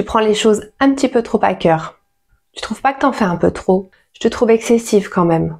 Tu prends les choses un petit peu trop à cœur. Tu trouves pas que t'en fais un peu trop? Je te trouve excessive quand même.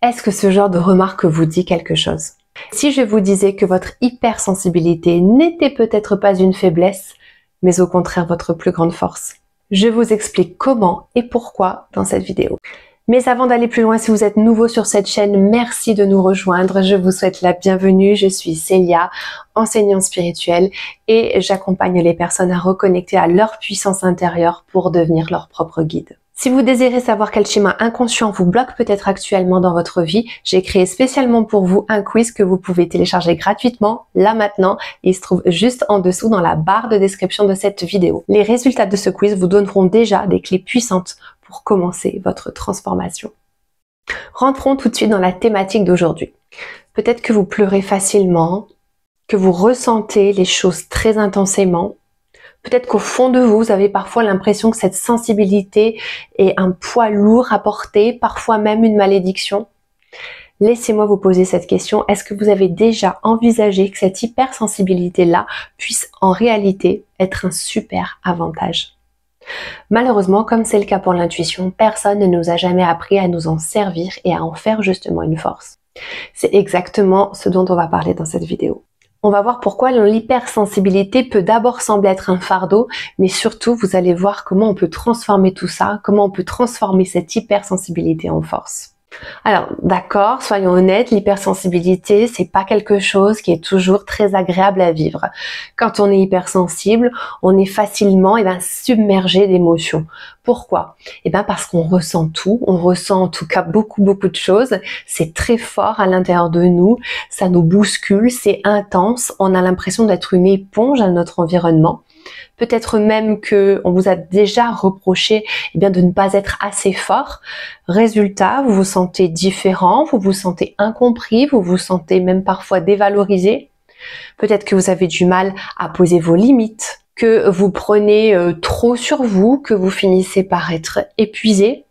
Est-ce que ce genre de remarque vous dit quelque chose? Si je vous disais que votre hypersensibilité n'était peut-être pas une faiblesse, mais au contraire votre plus grande force? Je vous explique comment et pourquoi dans cette vidéo. Mais avant d'aller plus loin, si vous êtes nouveau sur cette chaîne, merci de nous rejoindre. Je vous souhaite la bienvenue. Je suis Célia, enseignante spirituelle et j'accompagne les personnes à reconnecter à leur puissance intérieure pour devenir leur propre guide. Si vous désirez savoir quel schéma inconscient vous bloque peut-être actuellement dans votre vie, j'ai créé spécialement pour vous un quiz que vous pouvez télécharger gratuitement, là maintenant. Il se trouve juste en dessous dans la barre de description de cette vidéo. Les résultats de ce quiz vous donneront déjà des clés puissantes pour commencer votre transformation. Rentrons tout de suite dans la thématique d'aujourd'hui. Peut-être que vous pleurez facilement, que vous ressentez les choses très intensément. Peut-être qu'au fond de vous, vous avez parfois l'impression que cette sensibilité est un poids lourd à porter, parfois même une malédiction. Laissez-moi vous poser cette question. Est-ce que vous avez déjà envisagé que cette hypersensibilité-là puisse en réalité être un super avantage? Malheureusement, comme c'est le cas pour l'intuition, personne ne nous a jamais appris à nous en servir et à en faire justement une force. C'est exactement ce dont on va parler dans cette vidéo. On va voir pourquoi l'hypersensibilité peut d'abord sembler être un fardeau, mais surtout vous allez voir comment on peut transformer tout ça, comment on peut transformer cette hypersensibilité en force. Alors d'accord, soyons honnêtes, l'hypersensibilité c'est pas quelque chose qui est toujours très agréable à vivre. Quand on est hypersensible, on est facilement submergé d'émotions. Pourquoi? Parce qu'on ressent tout, on ressent en tout cas beaucoup de choses, c'est très fort à l'intérieur de nous, ça nous bouscule, c'est intense, on a l'impression d'être une éponge à notre environnement. Peut-être même que on vous a déjà reproché de ne pas être assez fort. Résultat, vous vous sentez différent, vous vous sentez incompris, vous vous sentez même parfois dévalorisé. Peut-être que vous avez du mal à poser vos limites, que vous prenez trop sur vous, que vous finissez par être épuisé.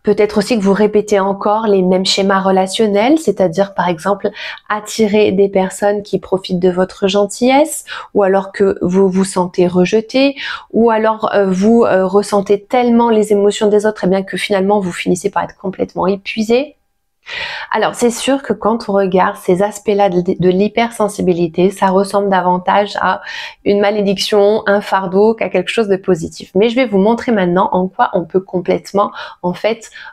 Peut-être aussi que vous répétez encore les mêmes schémas relationnels, c'est-à-dire par exemple attirer des personnes qui profitent de votre gentillesse, ou alors que vous vous sentez rejeté, ou alors vous ressentez tellement les émotions des autres que finalement vous finissez par être complètement épuisé. Alors c'est sûr que quand on regarde ces aspects-là de l'hypersensibilité, ça ressemble davantage à une malédiction, un fardeau qu'à quelque chose de positif. Mais je vais vous montrer maintenant en quoi on peut complètement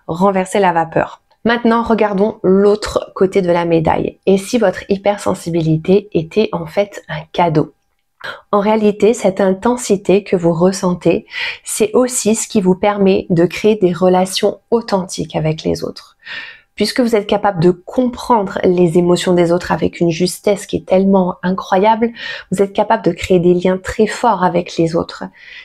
renverser la vapeur. Maintenant, regardons l'autre côté de la médaille. Et si votre hypersensibilité était en fait un cadeau? En réalité, cette intensité que vous ressentez, c'est aussi ce qui vous permet de créer des relations authentiques avec les autres. Puisque vous êtes capable de comprendre les émotions des autres avec une justesse qui est tellement incroyable, vous êtes capable de créer des liens très forts avec les autres.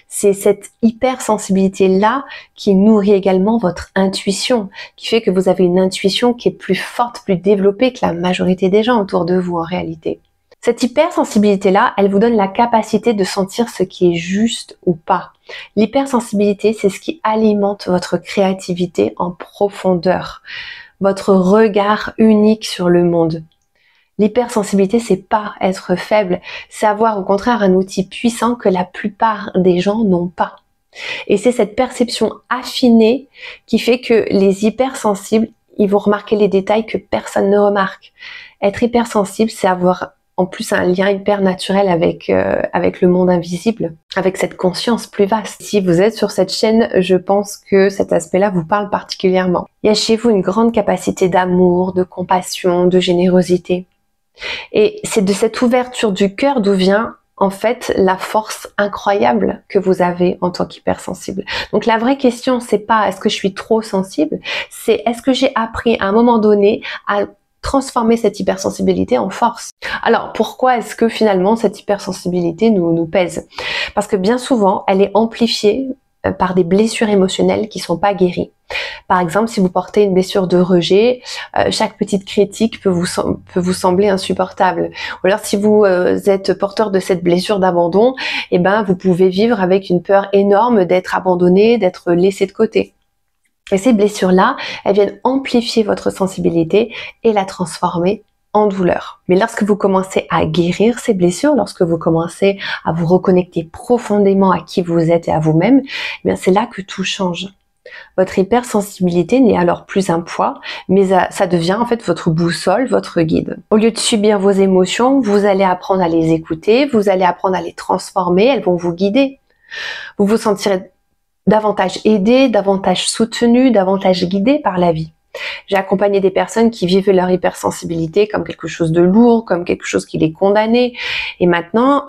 C'est cette hypersensibilité-là qui nourrit également votre intuition, qui fait que vous avez une intuition qui est plus forte, plus développée que la majorité des gens autour de vous en réalité. Cette hypersensibilité-là, elle vous donne la capacité de sentir ce qui est juste ou pas. L'hypersensibilité, c'est ce qui alimente votre créativité en profondeur. Votre regard unique sur le monde. L'hypersensibilité, c'est pas être faible, c'est avoir au contraire un outil puissant que la plupart des gens n'ont pas. Et c'est cette perception affinée qui fait que les hypersensibles, ils vont remarquer les détails que personne ne remarque. Être hypersensible, c'est avoir en plus un lien hyper naturel avec le monde invisible, avec cette conscience plus vaste. Si vous êtes sur cette chaîne, je pense que cet aspect-là vous parle particulièrement. Il y a chez vous une grande capacité d'amour, de compassion, de générosité. Et c'est de cette ouverture du cœur d'où vient en fait la force incroyable que vous avez en tant qu'hypersensible. Donc la vraie question, c'est pas est-ce que je suis trop sensible, c'est est-ce que j'ai appris à un moment donné à transformer cette hypersensibilité en force. Alors pourquoi est-ce que finalement cette hypersensibilité nous pèse? Parce que bien souvent elle est amplifiée par des blessures émotionnelles qui sont pas guéries. Par exemple, si vous portez une blessure de rejet, chaque petite critique peut vous sembler insupportable. Ou alors si vous êtes porteur de cette blessure d'abandon, vous pouvez vivre avec une peur énorme d'être abandonné, d'être laissé de côté. Et ces blessures-là, elles viennent amplifier votre sensibilité et la transformer en douleur. Mais lorsque vous commencez à guérir ces blessures, lorsque vous commencez à vous reconnecter profondément à qui vous êtes et à vous-même, eh bien c'est là que tout change. Votre hypersensibilité n'est alors plus un poids, mais ça devient en fait votre boussole, votre guide. Au lieu de subir vos émotions, vous allez apprendre à les écouter, vous allez apprendre à les transformer, elles vont vous guider. Vous vous sentirez davantage aidé, davantage soutenu, davantage guidé par la vie. J'ai accompagné des personnes qui vivaient leur hypersensibilité comme quelque chose de lourd, comme quelque chose qui les condamnait. Et maintenant,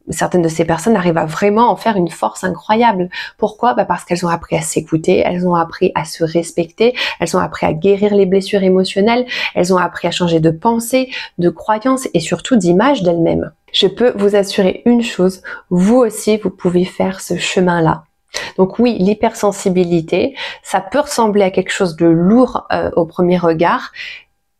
certaines de ces personnes arrivent à vraiment en faire une force incroyable. Pourquoi? Parce qu'elles ont appris à s'écouter, elles ont appris à se respecter, elles ont appris à guérir les blessures émotionnelles, elles ont appris à changer de pensée, de croyance et surtout d'image d'elles-mêmes. Je peux vous assurer une chose, vous aussi vous pouvez faire ce chemin-là. Donc oui, l'hypersensibilité, ça peut ressembler à quelque chose de lourd au premier regard.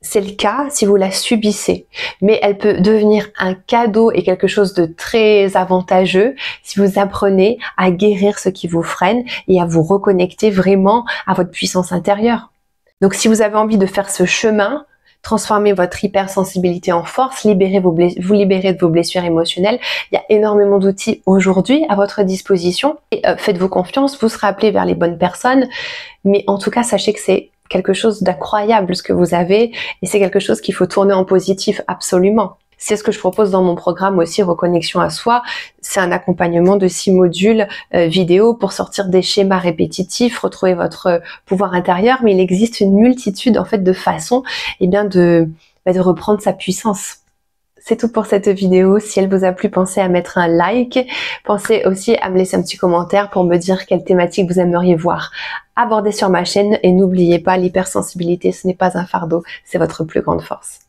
C'est le cas si vous la subissez, mais elle peut devenir un cadeau et quelque chose de très avantageux si vous apprenez à guérir ce qui vous freine et à vous reconnecter vraiment à votre puissance intérieure. Donc si vous avez envie de faire ce chemin, transformer votre hypersensibilité en force, vous libérer de vos blessures émotionnelles. Il y a énormément d'outils aujourd'hui à votre disposition. Et, faites-vous confiance, vous serez appelé vers les bonnes personnes. Mais en tout cas, sachez que c'est quelque chose d'incroyable ce que vous avez et c'est quelque chose qu'il faut tourner en positif absolument. C'est ce que je propose dans mon programme aussi, Reconnexion à soi. C'est un accompagnement de 6 modules vidéo pour sortir des schémas répétitifs, retrouver votre pouvoir intérieur. Mais il existe une multitude en fait de façons de reprendre sa puissance. C'est tout pour cette vidéo. Si elle vous a plu, pensez à mettre un like. Pensez aussi à me laisser un petit commentaire pour me dire quelle thématique vous aimeriez voir aborder sur ma chaîne. Et n'oubliez pas, l'hypersensibilité, ce n'est pas un fardeau, c'est votre plus grande force.